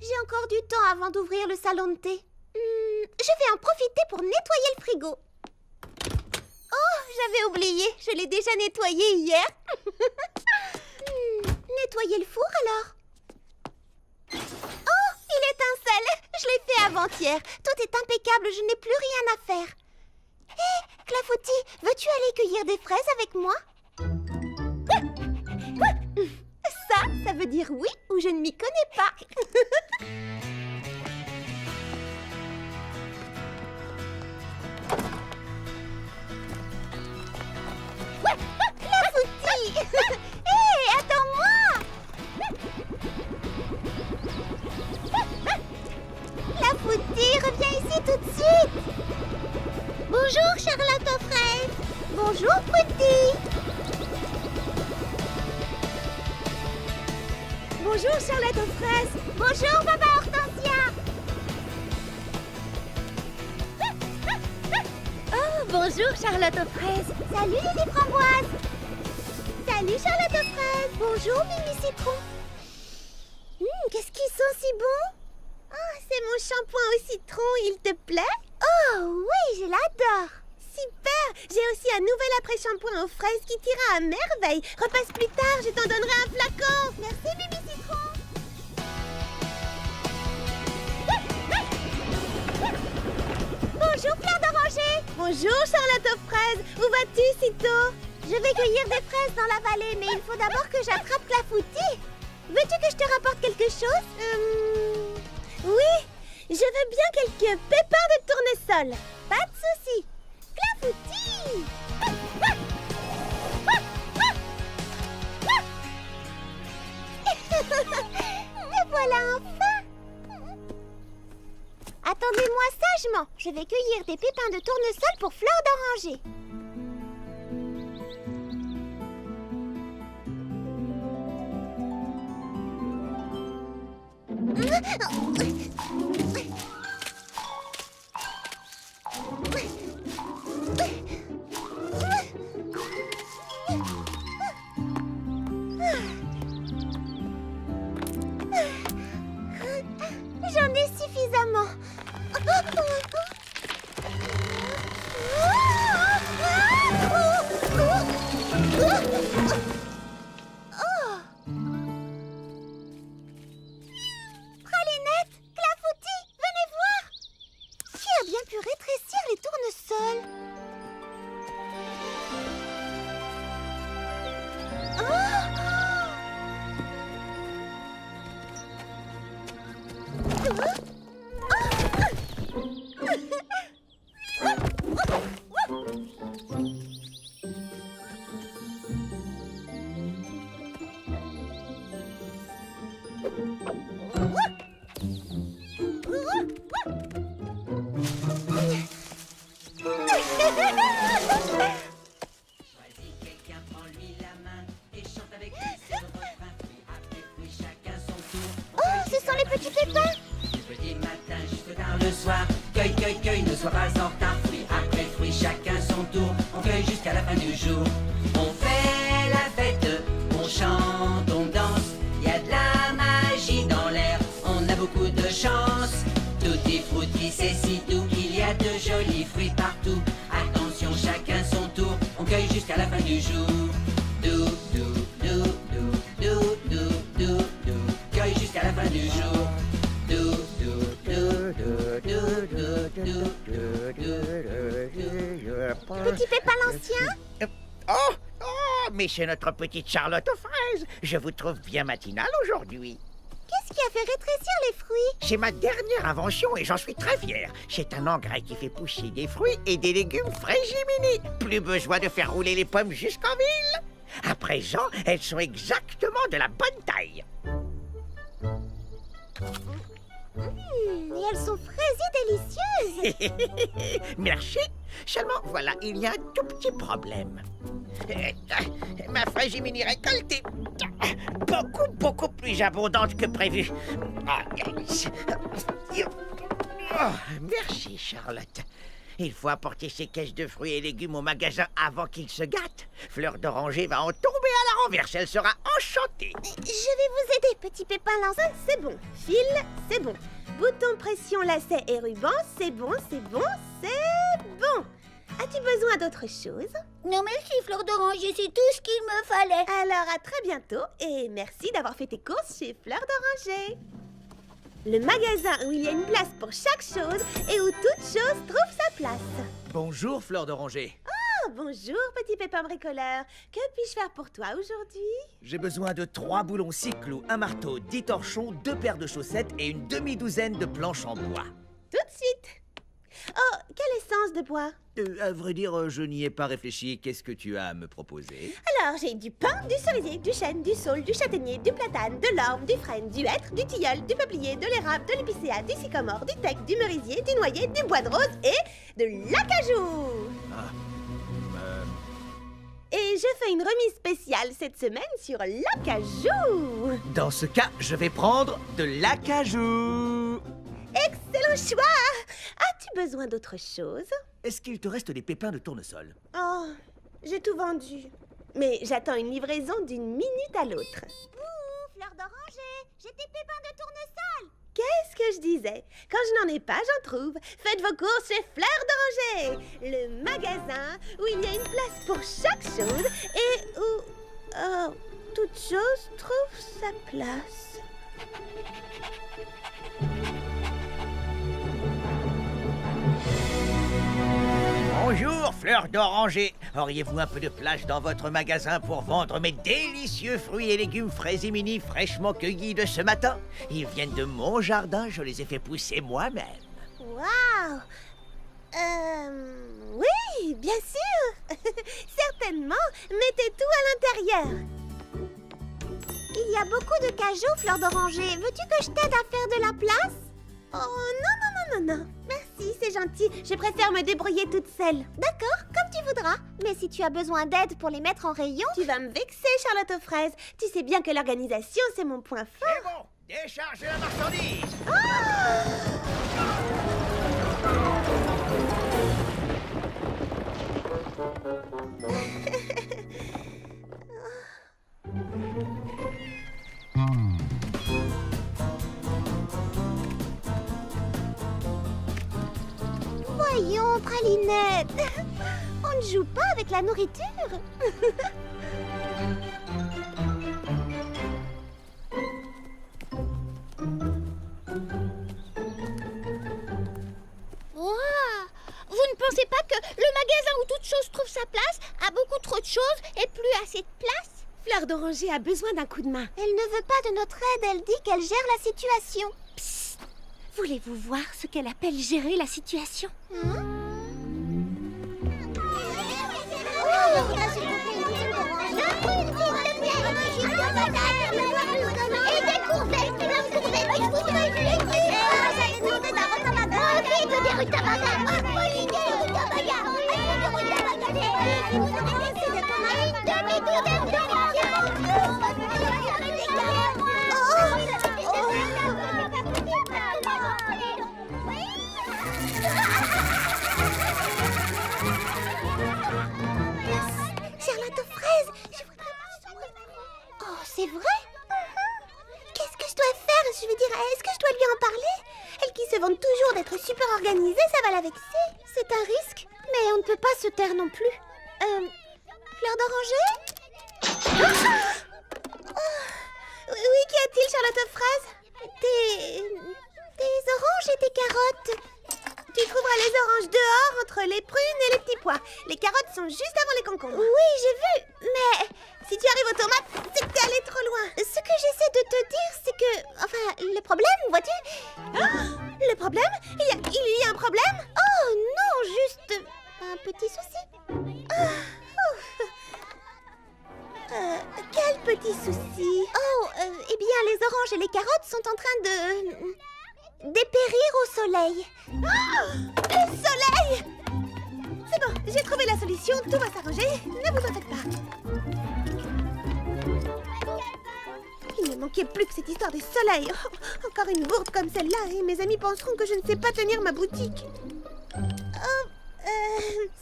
J'ai encore du temps avant d'ouvrir le salon de thé. Je vais en profiter pour nettoyer le frigo. Oh, j'avais oublié. Je l'ai déjà nettoyé hier. Nettoyer le four alors? Oh, il étincelle. Je l'ai fait avant-hier. Tout est impeccable. Je n'ai plus rien à faire. Hé, Clafoutis, veux-tu aller cueillir des fraises avec moi? Ça veut dire oui ou je ne m'y connais pas. Clafoutis! Hé, attends-moi! Clafoutis, reviens ici tout de suite! Bonjour, Charlotte aux fraises! Bonjour, Petit! Bonjour, Charlotte aux fraises! Bonjour, Papa Hortensia! Oh, bonjour, Charlotte aux fraises! Salut, Lily Framboise! Salut, Charlotte aux fraises! Bonjour, Mimi Citron! Qu'est-ce qu'ils sont si bons? Oh, c'est mon shampoing au citron, il te plaît? Oh, oui, je l'adore! Super! J'ai aussi un nouvel après-shampoing aux fraises qui t'ira à merveille. Repasse plus tard, je t'en donnerai un flacon. Merci, Mimi Citron. Bonjour, Fleur d'Oranger. Bonjour, Charlotte aux fraises. Où vas-tu si tôt? Je vais cueillir des fraises dans la vallée, mais il faut d'abord que j'attrape Clafoutis. Veux-tu que je te rapporte quelque chose? Oui, je veux bien quelques pépins de tournesol. Pas de souci. Clafoutis! Me voilà enfin! Attendez-moi sagement. Je vais cueillir des pépins de tournesol pour Fleur d'Oranger. J'en ai suffisamment. Pralinette, Clafoutis, venez voir. Qui a bien pu rétrécir les tournesols? Ce sont les petits pépins. Du petit matin jusque tard le soir. Cueille, cueille, cueille, ne sois pas en retard. Fruit après fruit, chacun son tour. On cueille jusqu'à la fin du jour. On fait la fête, on chante, on danse. Y a de la magie dans l'air, on a beaucoup de chance. Tutti frutti, c'est si doux, il y a de jolis fruits partout. Attention, chacun son tour. On cueille jusqu'à la fin du jour. Dou, dou, dou, dou, dou, dou, dou, dou. Cueille jusqu'à la fin du jour. Dou, dou, dou, dou, dou, dou, dou, dou, dou. Petit pépin l'ancien. Oh, mais c'est notre petite Charlotte aux fraises. Je vous trouve bien matinale aujourd'hui. Qu'est-ce qui a fait rétrécir les fruits? C'est ma dernière invention et j'en suis très fier. C'est un engrais qui fait pousser des fruits et des légumes frais mini. Plus besoin de faire rouler les pommes jusqu'en ville. À présent, elles sont exactement de la bonne taille. Et elles sont fraisies délicieuses. Merci. Seulement, voilà, il y a un tout petit problème. Ma frégimini récoltée, beaucoup plus abondante que prévu. Merci, Charlotte. Il faut apporter ces caisses de fruits et légumes au magasin avant qu'ils se gâtent. Fleur d'Oranger va en tomber à la renverse. Elle sera enchantée. Je vais vous aider, petit pépin lance. C'est bon. Fil, c'est bon. Bouton, pression, lacet et ruban, c'est bon, c'est bon, c'est bon. As-tu besoin d'autre chose? Non merci, Fleur d'Oranger, c'est tout ce qu'il me fallait. Alors à très bientôt et merci d'avoir fait tes courses chez Fleur d'Oranger. Le magasin où il y a une place pour chaque chose et où toute chose trouve sa place. Bonjour, Fleur d'Oranger. Oh, bonjour, petit pépin bricoleur. Que puis-je faire pour toi aujourd'hui? J'ai besoin de 3 boulons 6 clous, un marteau, 10 torchons, 2 paires de chaussettes et une demi-douzaine de planches en bois. Tout de suite. Oh, quelle essence de bois? À vrai dire, je n'y ai pas réfléchi. Qu'est-ce que tu as à me proposer? Alors, j'ai du pin, du cerisier, du chêne, du saule, du châtaignier, du platane, de l'orme, du frêne, du hêtre, du tilleul, du peuplier, de l'érable, de l'épicéa, du sycomore, du teck, du merisier, du noyer, du bois de rose et de l'acajou. Et je fais une remise spéciale cette semaine sur l'acajou. Dans ce cas, je vais prendre de l'acajou. Excellent choix. As-tu besoin d'autre chose? Est-ce qu'il te reste des pépins de tournesol? Oh, j'ai tout vendu. Mais j'attends une livraison d'une minute à l'autre. Ouh, Fleur d'Oranger, j'ai tes pépins de tournesol. Qu'est-ce que je disais? Quand je n'en ai pas, j'en trouve. Faites vos courses chez Fleur d'Oranger, le magasin où il y a une place pour chaque chose et où toute chose trouve sa place. Bonjour, Fleur d'Oranger. Auriez-vous un peu de place dans votre magasin pour vendre mes délicieux fruits et légumes frais et mini fraîchement cueillis de ce matin? Ils viennent de mon jardin, je les ai fait pousser moi-même. Waouh! Oui, bien sûr. Certainement. Mettez tout à l'intérieur. Il y a beaucoup de cajou, Fleur d'Oranger. Veux-tu que je t'aide à faire de la place? Oh non. Merci, c'est gentil. Je préfère me débrouiller toute seule. D'accord, comme tu voudras. Mais si tu as besoin d'aide pour les mettre en rayon... Tu vas me vexer, Charlotte aux fraises. Tu sais bien que l'organisation, c'est mon point fort. C'est bon, déchargez la marchandise. Voyons, Pralinette. On ne joue pas avec la nourriture. Vous ne pensez pas que le magasin où toute chose trouve sa place a beaucoup trop de choses et plus assez de place? Fleur d'Oranger a besoin d'un coup de main. Elle ne veut pas de notre aide, elle dit qu'elle gère la situation. Psst. Voulez-vous voir ce qu'elle appelle gérer la situation? Et des courgettes, des courgettes, je voudrais les j'avais demandé d'un rutabaga. Envie de des rutabagas. Des rutabagas. Vous nous avez laissé des tomates. Demi-douzaine de Charlotte aux fraises, je voudrais... Oh, c'est vrai? Qu'est-ce que je dois faire? Je veux dire, est-ce que je dois lui en parler? Elle qui se vante toujours d'être super organisée, ça va la vexer. C'est un risque, mais on ne peut pas se taire non plus. Fleur d'Oranger? Oui, qu'y a-t-il, Charlotte aux fraises? Des oranges et des carottes. Tu trouveras les oranges dehors, entre les prunes et les petits pois. Les carottes sont juste avant les concombres. Oui, j'ai vu, mais... Si tu arrives aux tomates, c'est que t'es allé trop loin. Ce que j'essaie de te dire, c'est que... Enfin, le problème, vois-tu? Le problème? Il y a un problème? Oh non, juste un petit souci. Quel petit souci? Oh, eh bien, les oranges et les carottes sont en train de... dépérir au soleil. Le soleil! C'est bon, j'ai trouvé la solution, tout va s'arranger, ne vous en faites pas. Il ne manquait plus que cette histoire des soleils. Oh, encore une bourde comme celle-là et mes amis penseront que je ne sais pas tenir ma boutique.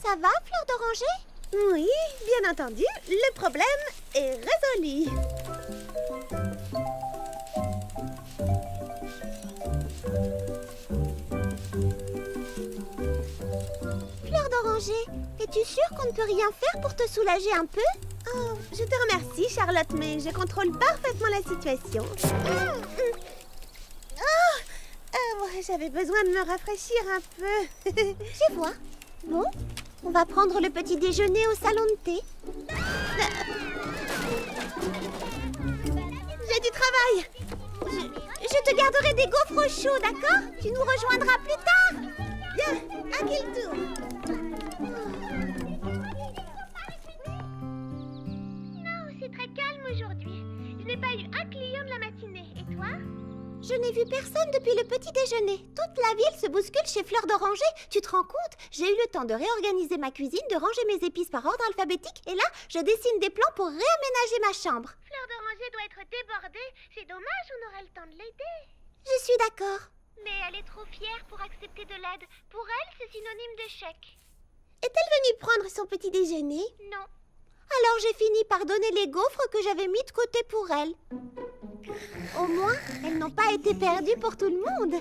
Ça va, Fleur d'Oranger? Oui, bien entendu, le problème est résolu. Fleur d'Oranger, es-tu sûre qu'on ne peut rien faire pour te soulager un peu? Oh, je te remercie, Charlotte, mais je contrôle parfaitement la situation. J'avais besoin de me rafraîchir un peu. Je vois. Bon, on va prendre le petit déjeuner au salon de thé. J'ai du travail. Je te garderai des gaufres chauds, d'accord? Tu nous rejoindras plus tard. Bien, à quel tour? Non, c'est très calme aujourd'hui. Je n'ai pas eu un client de la matinée. Et toi? Je n'ai vu personne depuis le petit déjeuner. Toute la ville se bouscule chez Fleur d'Oranger. Tu te rends compte? J'ai eu le temps de réorganiser ma cuisine, de ranger mes épices par ordre alphabétique. Et là, je dessine des plans pour réaménager ma chambre. Fleur d'Oranger doit être débordée. C'est dommage, on aurait le temps de l'aider. Je suis d'accord. Mais elle est trop fière pour accepter de l'aide. Pour elle, c'est synonyme d'échec. Est-elle venue prendre son petit déjeuner? Non. Alors j'ai fini par donner les gaufres que j'avais mis de côté pour elle. Au moins, elles n'ont pas été perdues pour tout le monde.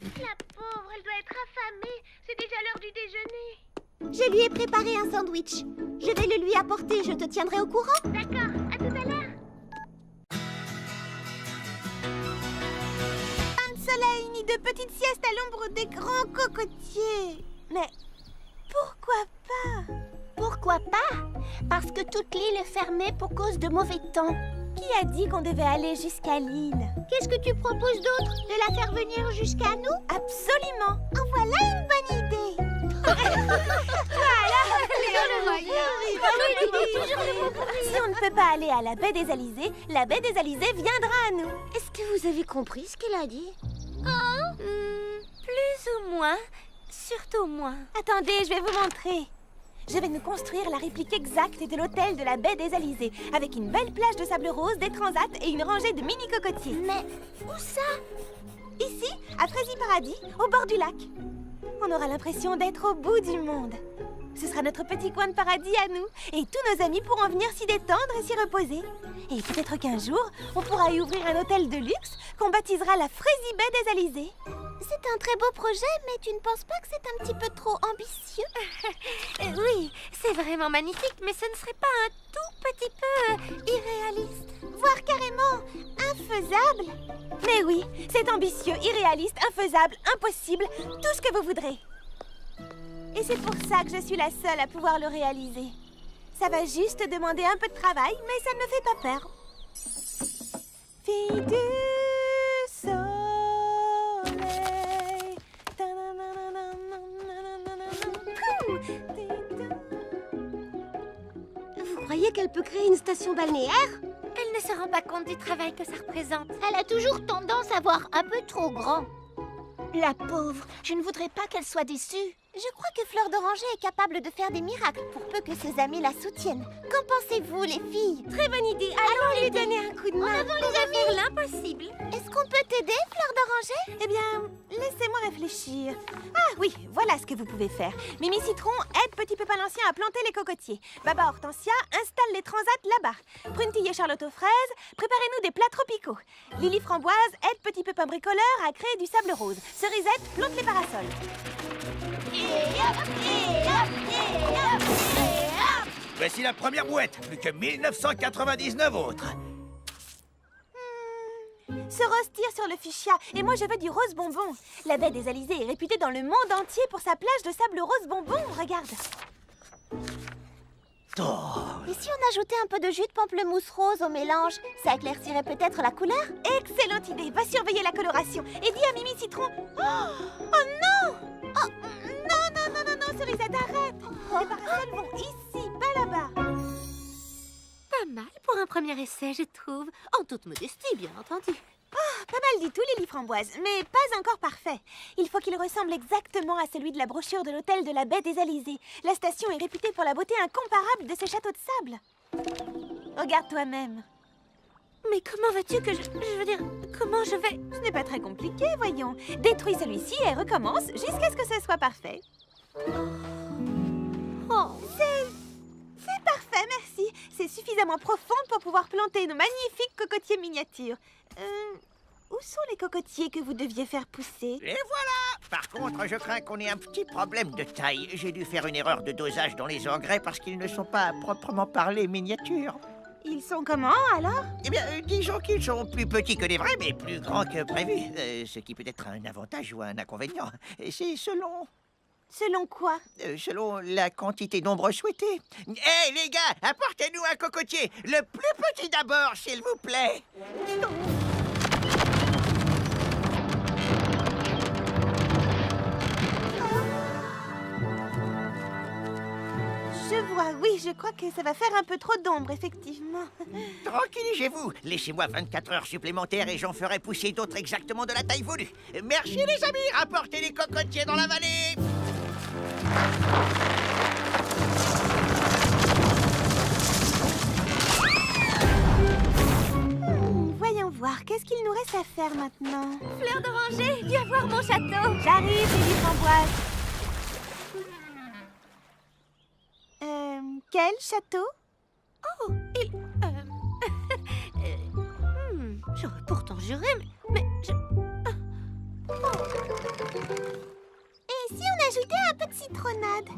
La pauvre, elle doit être affamée. C'est déjà l'heure du déjeuner. Je lui ai préparé un sandwich. Je vais le lui apporter, je te tiendrai au courant. D'accord, à tout à l'heure. Pas de soleil ni de petite sieste à l'ombre des grands cocotiers. Mais pourquoi pas? Pourquoi pas? Parce que toute l'île est fermée pour cause de mauvais temps. Qui a dit qu'on devait aller jusqu'à l'île? Qu'est-ce que tu proposes d'autre? De la faire venir jusqu'à nous? Absolument. En voilà une bonne idée. Si on ne peut pas aller à la baie des Alizés, la baie des Alizés viendra à nous. Est-ce que vous avez compris ce qu'elle a dit? Plus ou moins. Surtout moins. Attendez, je vais vous montrer. Je vais nous construire la réplique exacte de l'hôtel de la baie des Alizés, avec une belle plage de sable rose, des transats et une rangée de mini-cocotiers. Mais où ça? Ici, à Fraisy Paradis, au bord du lac. On aura l'impression d'être au bout du monde. Ce sera notre petit coin de paradis à nous, et tous nos amis pourront venir s'y détendre et s'y reposer. Et peut-être qu'un jour, on pourra y ouvrir un hôtel de luxe qu'on baptisera la Fraisy baie des Alizés. C'est un très beau projet, mais tu ne penses pas que c'est un petit peu trop ambitieux? Oui, c'est vraiment magnifique, mais ce ne serait pas un tout petit peu irréaliste. Voire carrément infaisable. Mais oui, c'est ambitieux, irréaliste, infaisable, impossible, tout ce que vous voudrez. Et c'est pour ça que je suis la seule à pouvoir le réaliser. Ça va juste demander un peu de travail, mais ça ne me fait pas peur. Fille du soleil. Vous croyez qu'elle peut créer une station balnéaire? Elle ne se rend pas compte du travail que ça représente. Elle a toujours tendance à voir un peu trop grand. La pauvre, je ne voudrais pas qu'elle soit déçue. Je crois que Fleur d'Oranger est capable de faire des miracles pour peu que ses amis la soutiennent. Qu'en pensez-vous, les filles? Très bonne idée. Allons lui donner un coup de main. avant les amis. Faire l'impossible. Est-ce qu'on peut t'aider, Fleur d'Oranger? Eh bien, laissez-moi réfléchir. Ah oui, voilà ce que vous pouvez faire. Mimi Citron aide Petit Pépin l'Ancien à planter les cocotiers. Baba Hortensia installe les transats là-bas. Prunetille et Charlotte aux fraises, préparez-nous des plats tropicaux. Lily Framboise aide Petit Pépin Bricoleur à créer du sable rose. Cerisette plante les parasols. Voici la première boîte, plus que 1999 autres. Ce rose tire sur le fuchsia, et moi je veux du rose bonbon. La baie des Alizés est réputée dans le monde entier pour sa plage de sable rose bonbon, regarde. Oh, Et si on ajoutait un peu de jus de pamplemousse rose au mélange? Ça éclaircirait peut-être la couleur? Excellente idée, va surveiller la coloration et dis à Mimi Citron. Oh non! Oh non, non, non, non, non, Cerisette, arrête! Les parasols vont ici, pas là-bas. Pas mal pour un premier essai, je trouve. En toute modestie, bien entendu. Pas mal du tout, Lily Framboise, mais pas encore parfait. Il faut qu'il ressemble exactement à celui de la brochure de l'hôtel de la Baie des Alizés. La station est réputée pour la beauté incomparable de ses châteaux de sable. Regarde toi-même. Mais comment veux-tu que je veux dire, comment je vais... Ce n'est pas très compliqué, voyons. Détruis celui-ci et recommence jusqu'à ce que ce soit parfait. Oh, C'est parfait, merci. C'est suffisamment profond pour pouvoir planter nos magnifiques cocotiers miniatures. Où sont les cocotiers que vous deviez faire pousser? Et voilà! Par contre, je crains qu'on ait un petit problème de taille. J'ai dû faire une erreur de dosage dans les engrais parce qu'ils ne sont pas à proprement parler miniatures. Ils sont comment, alors? Eh bien, disons qu'ils sont plus petits que les vrais, mais plus grands que prévu. Ce qui peut être un avantage ou un inconvénient. C'est selon... Selon quoi? selon la quantité d'ombre souhaitée. Hé, les gars, apportez-nous un cocotier. Le plus petit d'abord, s'il vous plaît. Je vois, oui, je crois que ça va faire un peu trop d'ombre, effectivement. Tranquillisez-vous. Laissez-moi 24 heures supplémentaires et j'en ferai pousser d'autres exactement de la taille voulue. Merci, les amis. Apportez les cocotiers dans la vallée. Voyons voir, qu'est-ce qu'il nous reste à faire maintenant? Fleur d'oranger, viens voir mon château. J'arrive, Lily Framboise. Quel château? Oh, j'aurais pourtant juré, mais je... Et si on ajoutait un peu de citronnade?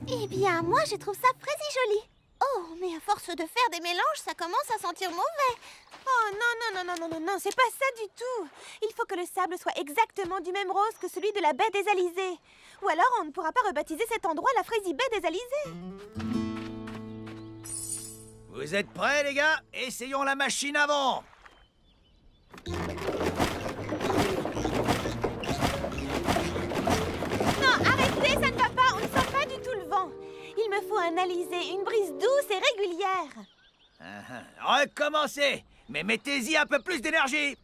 Eh bien, moi, je trouve ça très joli. Oh, mais à force de faire des mélanges, ça commence à sentir mauvais. Oh non, c'est pas ça du tout. Il faut que le sable soit exactement du même rose que celui de la baie des Alizés. Ou alors on ne pourra pas rebaptiser cet endroit la Frazy Baie des Alizés. Vous êtes prêts, les gars? Essayons la machine avant. Non, arrêtez, ça ne va pas. On ne sent pas du tout le vent. Il me faut un alizé, une brise douce et régulière. Recommencez, mais mettez-y un peu plus d'énergie.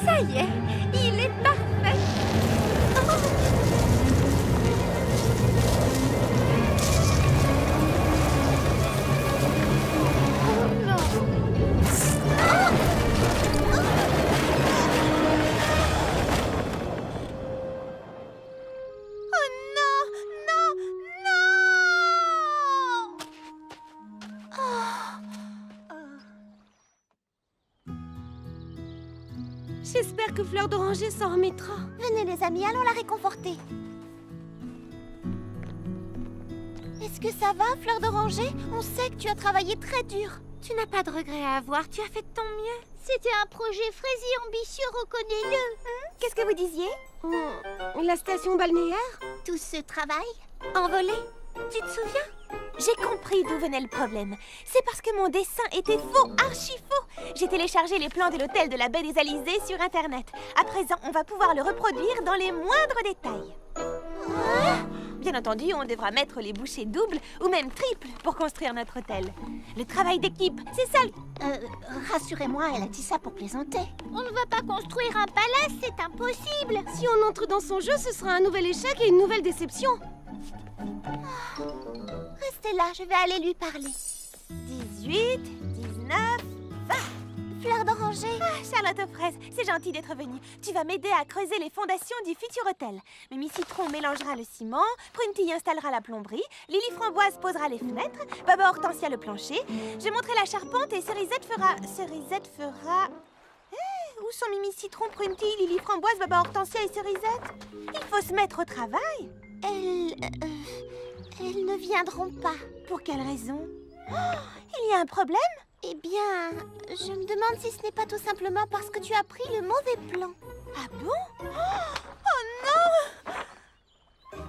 Ça y est, il est parfait. Oh non. Oh non, non, non! J'espère que Fleur d'Oranger s'en remettra. Venez, les amis, allons la réconforter. Est-ce que ça va, Fleur d'Oranger? On sait que tu as travaillé très dur. Tu n'as pas de regrets à avoir, tu as fait de ton mieux. C'était un projet Frazy ambitieux, reconnais-le. Qu'est-ce que vous disiez? La station balnéaire? Tout ce travail? Envolé, tu te souviens? J'ai compris d'où venait le problème. C'est parce que mon dessin était faux, archi faux. J'ai téléchargé les plans de l'hôtel de la Baie des Alizés sur Internet. À présent, on va pouvoir le reproduire dans les moindres détails. Bien entendu, on devra mettre les bouchées doubles ou même triples pour construire notre hôtel. Le travail d'équipe, c'est ça. Rassurez-moi, elle a dit ça pour plaisanter. On ne va pas construire un palais, c'est impossible. Si on entre dans son jeu, ce sera un nouvel échec et une nouvelle déception. Restez là, je vais aller lui parler. 18, 19, 20. Fleur d'Oranger. Charlotte aux fraises, c'est gentil d'être venue. Tu vas m'aider à creuser les fondations du futur hôtel. Mimi Citron mélangera le ciment, Prunty installera la plomberie, Lily Framboise posera les fenêtres, Baba Hortensia le plancher, je monterai la charpente et Cerisette fera... Où sont Mimi Citron, Prunty, Lily Framboise, Baba Hortensia et Cerisette? Il faut se mettre au travail. Elles ne viendront pas. Pour quelle raison? Il y a un problème? Eh bien, je me demande si ce n'est pas tout simplement parce que tu as pris le mauvais plan. Ah bon? Oh non!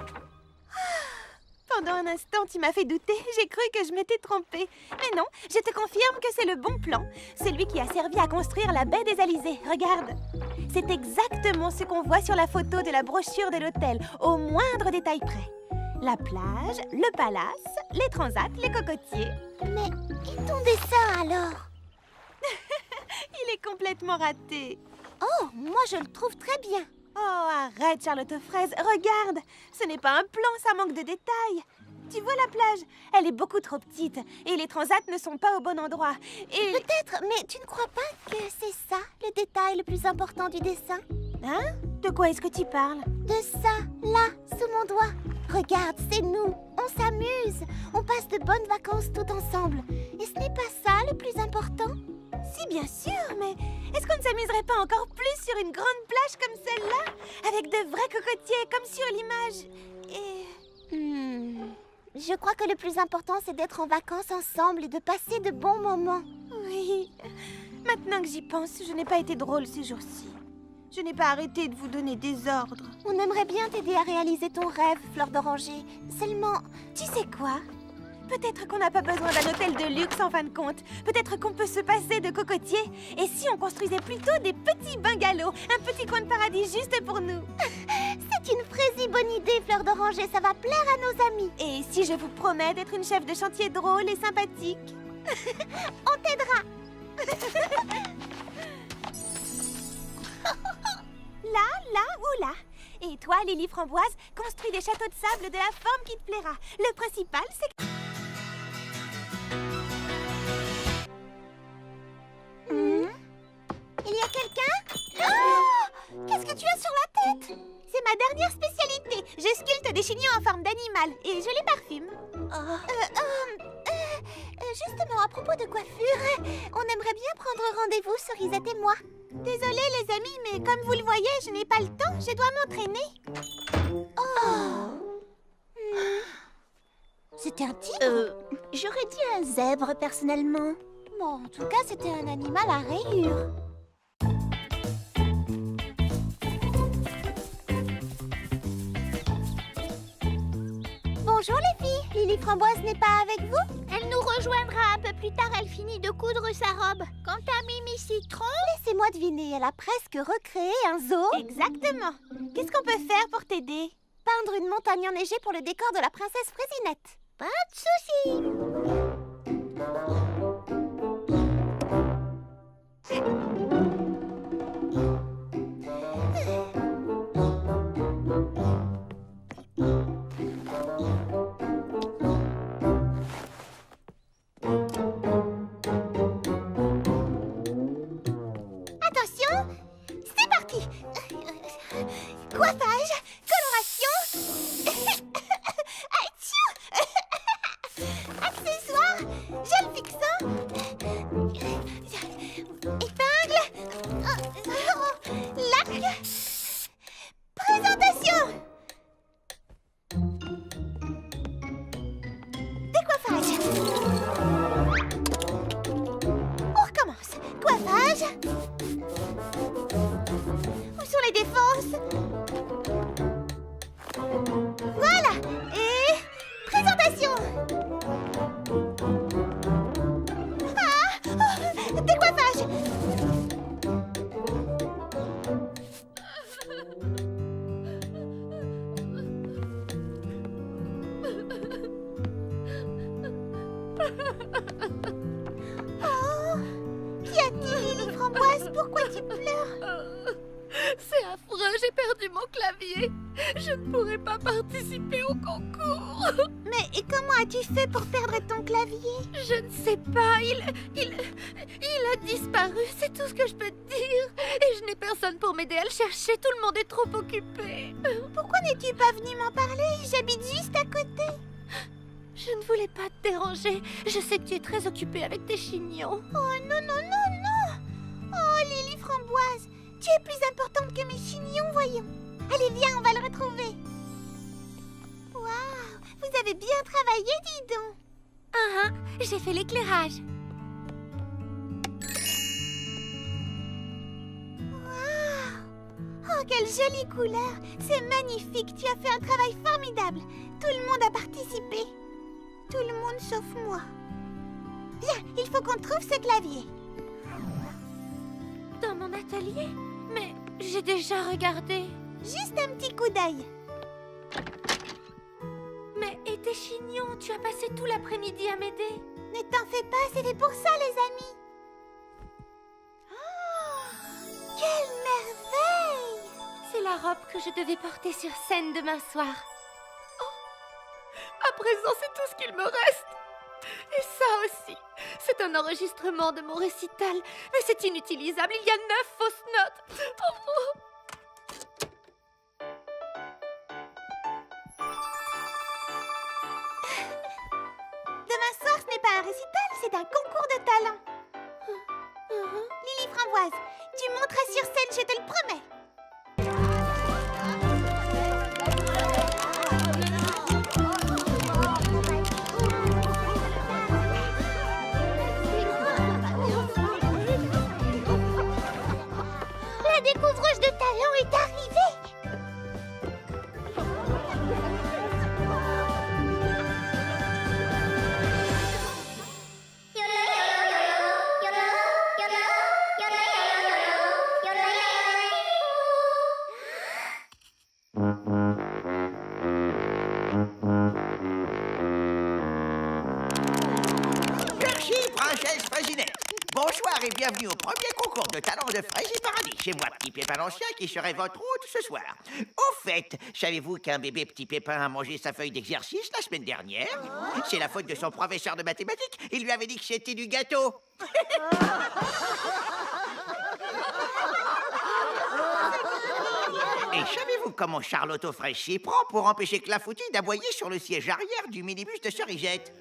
Pendant un instant, tu m'as fait douter. J'ai cru que je m'étais trompée. Mais non, je te confirme que c'est le bon plan. Celui qui a servi à construire la baie des Alizés. Regarde. C'est exactement ce qu'on voit sur la photo de la brochure de l'hôtel, au moindre détail près. La plage, le palace, les transats, les cocotiers. Mais et ton dessin alors? Il est complètement raté. Oh, moi je le trouve très bien. Oh, arrête, Charlotte aux fraises. Regarde, ce n'est pas un plan, ça manque de détails. Tu vois la plage? Elle est beaucoup trop petite et les transats ne sont pas au bon endroit. Et... Peut-être, mais tu ne crois pas que c'est ça, le détail le plus important du dessin? Hein? De quoi est-ce que tu parles? De ça, là, sous mon doigt. Regarde, c'est nous. On s'amuse. On passe de bonnes vacances tout ensemble. Et ce n'est pas ça le plus important? Si, bien sûr, mais est-ce qu'on ne s'amuserait pas encore plus sur une grande plage comme celle-là? Avec de vrais cocotiers, comme sur l'image. Et... Je crois que le plus important, c'est d'être en vacances ensemble et de passer de bons moments. Oui. Maintenant que j'y pense, je n'ai pas été drôle ces jours-ci. Je n'ai pas arrêté de vous donner des ordres. On aimerait bien t'aider à réaliser ton rêve, Fleur d'Oranger. Seulement, Tu sais quoi? Peut-être qu'on n'a pas besoin d'un hôtel de luxe en fin de compte. Peut-être qu'on peut se passer de cocotiers. Et si on construisait plutôt des petits bungalows, un petit coin de paradis juste pour nous? c'est une fraise bonne idée, Fleur d'Oranger. Ça va plaire à nos amis. Et si je vous promets d'être une chef de chantier drôle et sympathique? On t'aidera. Là ou là. Et toi, Lily Framboise, construis des châteaux de sable de la forme qui te plaira. Le principal, c'est que... Il y a quelqu'un? Oh, qu'est-ce que tu as sur la tête? C'est ma dernière spécialité. Je sculpte des chignons en forme d'animal et je les parfume. Justement, à propos de coiffure, on aimerait bien prendre rendez-vous, Cerisette et moi. Désolée les amis, mais comme vous le voyez, je n'ai pas le temps. Je dois m'entraîner. C'était un tigre? J'aurais dit un zèbre, personnellement. Bon, en tout cas, c'était un animal à rayures. Bonjour les filles, Lily Framboise n'est pas avec vous? Elle nous rejoindra un peu plus tard, elle finit de coudre sa robe. Quant à Mimi Citron... Laissez-moi deviner, elle a presque recréé un zoo. Exactement. Qu'est-ce qu'on peut faire pour t'aider? Peindre une montagne enneigée pour le décor de la princesse Fraisinette. Pas de soucis. Attention, c'est parti. Coiffage, coloration, Atchou. Accessoires, gel fixant, épingle, lac, présentation. Décoiffage. On recommence. Coiffage. Où sont les défenses? Voilà. Et présentation. Décoiffage. Oh, qu'y a-t-il, Lily Framboise? Pourquoi tu pleures? C'est affreux, j'ai perdu mon clavier. Je ne pourrai pas participer au concours. Mais et comment as-tu fait pour perdre ton clavier? Je ne sais pas, il a disparu, c'est tout ce que je peux te dire. Et je n'ai personne pour m'aider à le chercher, tout le monde est trop occupé. Pourquoi n'es-tu pas venue m'en parler? J'habite juste à côté. Je ne voulais pas te déranger, je sais que tu es très occupée avec tes chignons. Oh non, non, non, non! Oh, Lily Framboise, tu es plus importante que mes chignons, voyons. Allez, viens, on va le retrouver. Waouh, vous avez bien travaillé, dis donc. Ah, j'ai fait l'éclairage. Waouh! Oh, quelle jolie couleur! C'est magnifique, tu as fait un travail formidable. Tout le monde a participé. Tout le monde sauf moi. Bien, il faut qu'on trouve ce clavier. Dans mon atelier? Mais J'ai déjà regardé. Juste un petit coup d'œil. Mais et tes chignons, tu as passé tout l'après-midi à m'aider. Ne t'en fais pas, c'est fait pour ça, les amis. Oh, quelle merveille! C'est la robe que je devais porter sur scène demain soir. Oh, à présent, c'est tout ce qu'il me reste. Et ça aussi, c'est un enregistrement de mon récital. Mais c'est inutilisable, il y a 9 fausses notes. Oh, oh. Demain soir, ce n'est pas un récital, c'est un concours de talent. Lily Framboise, tu monteras sur scène, je te le promets. La découvreuse de talent est arrivée. Merci, princesse Fraisinette. Bonsoir et bienvenue au premier concours de talent de Fraisie Paradis. C'est moi, Petit Pépin l'Ancien, qui serai votre hôte ce soir. Au fait, savez-vous qu'un bébé Petit Pépin a mangé sa feuille d'exercice la semaine dernière? C'est la faute de son professeur de mathématiques. Il lui avait dit que c'était du gâteau. Et savez-vous comment Charlotte Fraîche s'y prend pour empêcher Clafoutis d'aboyer sur le siège arrière du minibus de Cerisette?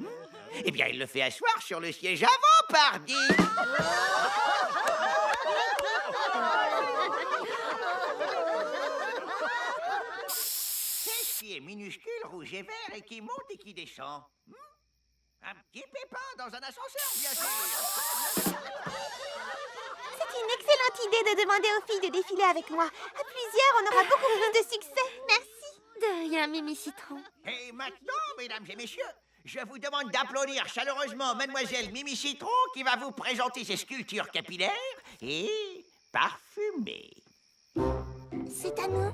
Eh bien, il le fait asseoir sur le siège avant, pardi! Qu'est-ce qui est minuscule, rouge et vert, et qui monte et qui descend? Un petit pépin dans un ascenseur, bien sûr! C'est une excellente idée de demander aux filles de défiler avec moi. À plusieurs, on aura beaucoup plus de succès. Merci. De rien, Mimi Citron. Et maintenant, mesdames et messieurs, je vous demande d'applaudir chaleureusement Mademoiselle Mimi Citron qui va vous présenter ses sculptures capillaires et parfumées. C'est à nous.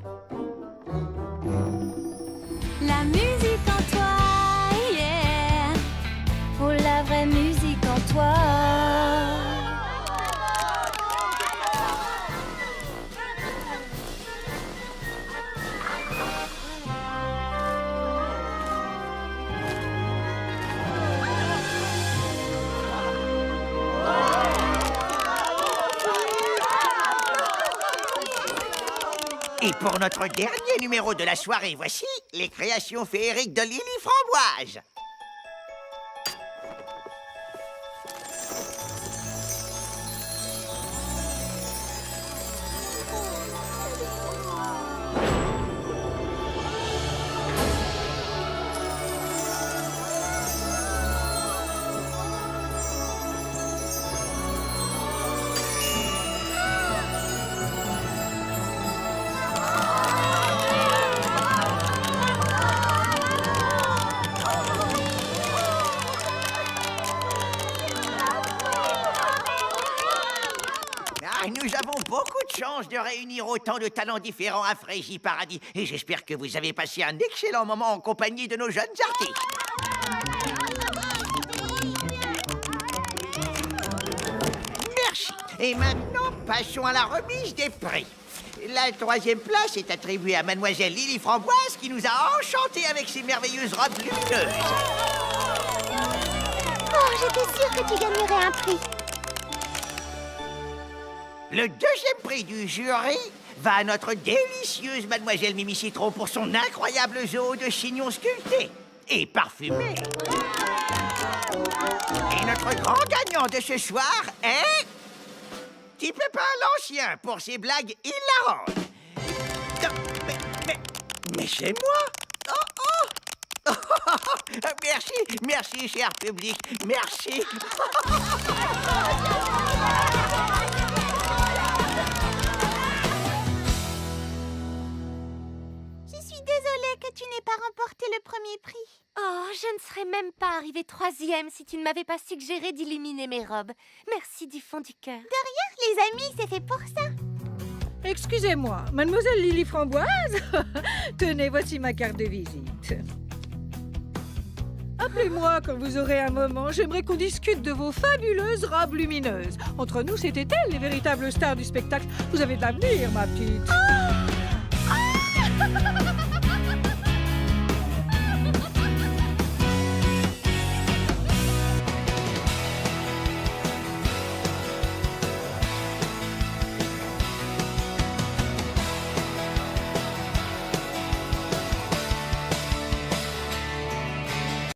La musique en toi, yeah. Oh, la vraie musique en toi. Et pour notre dernier numéro de la soirée, voici les créations féeriques de Lily Framboise. Nous avons beaucoup de chance de réunir autant de talents différents à Fraisie Paradis. Et j'espère que vous avez passé un excellent moment en compagnie de nos jeunes artistes. Merci. Et maintenant, passons à la remise des prix. La troisième place est attribuée à Mademoiselle Lily Framboise qui nous a enchantés avec ses merveilleuses robes lumineuses. Oh, j'étais sûre que tu gagnerais un prix. Le deuxième prix du jury va à notre délicieuse Mademoiselle Mimi Citron pour son incroyable zoo de chignons sculptés et parfumés. Et notre grand gagnant de ce soir est... Petit Pépin l'Ancien pour ses blagues hilarantes. Non, mais c'est moi. Oh, oh. Merci, cher public, merci. Je suis désolée que tu n'aies pas remporté le premier prix. Oh, je ne serais même pas arrivée troisième si tu ne m'avais pas suggéré d'illuminer mes robes. Merci du fond du cœur. De rien, les amis, c'est fait pour ça. Excusez-moi, mademoiselle Lily Framboise. Tenez, voici ma carte de visite. Appelez-moi quand vous aurez un moment. J'aimerais qu'on discute de vos fabuleuses robes lumineuses. Entre nous, c'était elles les véritables stars du spectacle. Vous avez de l'avenir, ma petite.